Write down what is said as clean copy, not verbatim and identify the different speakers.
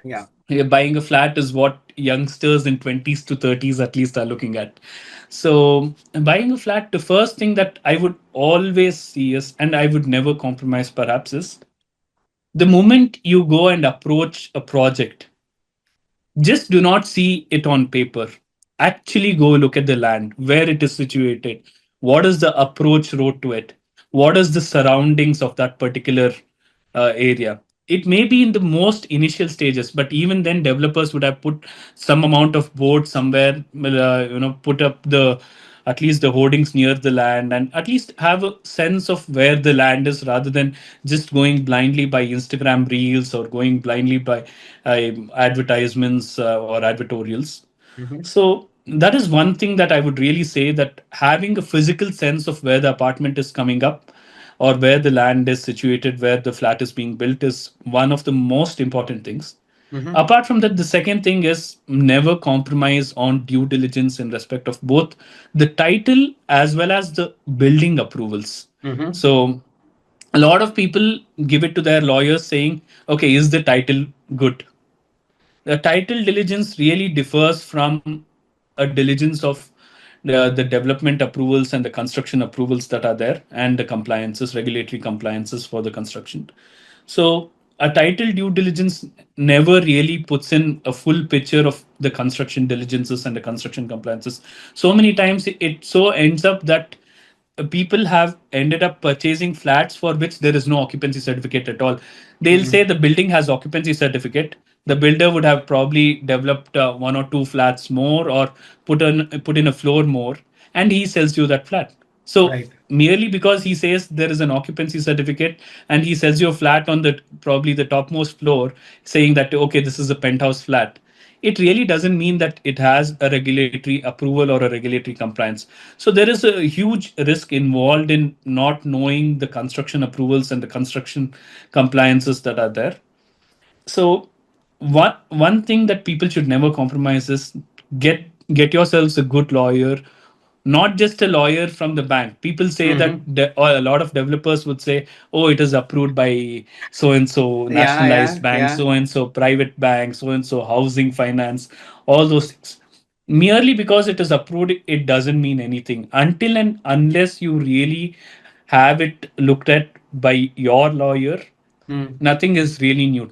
Speaker 1: Yeah.
Speaker 2: Buying a flat is what youngsters in 20s to 30s at least are looking at. So buying a flat, the first thing that I would always see is, and I would never compromise perhaps, is the moment you go and approach a project, just do not see it on paper. Actually go look at the land, where it is situated, what is the approach road to it, what is the surroundings of that particular area. It may be in the most initial stages, but even then developers would have put some amount of board somewhere, put up the at least the hoardings near the land, and at least have a sense of where the land is, rather than just going blindly by Instagram reels or going blindly by advertisements or advertorials.
Speaker 1: Hmm.
Speaker 2: So that is one thing that I would really say, that having a physical sense of where the apartment is coming up or where the land is situated, where the flat is being built, is one of the most important things.
Speaker 1: Hmm.
Speaker 2: Apart from that, the second thing is never compromise on due diligence in respect of both the title as well as the building approvals.
Speaker 1: Hmm.
Speaker 2: So a lot of people give it to their lawyers saying, okay, is the title good? The title diligence really differs from a diligence of the development approvals and the construction approvals that are there, and the compliances, regulatory compliances for the construction. So a title due diligence never really puts in a full picture of the construction diligences and the construction compliances. So many times it so ends up that people have ended up purchasing flats for which there is no occupancy certificate at all. They'll
Speaker 1: Hmm.
Speaker 2: say the building has occupancy certificate. The builder would have probably developed one or two flats more, or put in a floor more, and he sells you that flat. So
Speaker 1: Right.
Speaker 2: merely because he says there is an occupancy certificate, and he sells you a flat on the probably the topmost floor, saying that okay, this is a penthouse flat, it really doesn't mean that it has a regulatory approval or a regulatory compliance. So there is a huge risk involved in not knowing the construction approvals and the construction compliances that are there. So one thing that people should never compromise is get get yourselves a good lawyer, not just a lawyer from the bank. People say that
Speaker 1: Hmm.
Speaker 2: or a lot of developers would say, oh, it is approved by so and so
Speaker 1: Yeah,
Speaker 2: nationalized
Speaker 1: yeah,
Speaker 2: bank,
Speaker 1: yeah.
Speaker 2: so and so private bank, so and so housing finance, all those things. Merely because it is approved, it doesn't mean anything until and unless you really have it looked at by your lawyer.
Speaker 1: Hmm.
Speaker 2: Nothing is really neutral.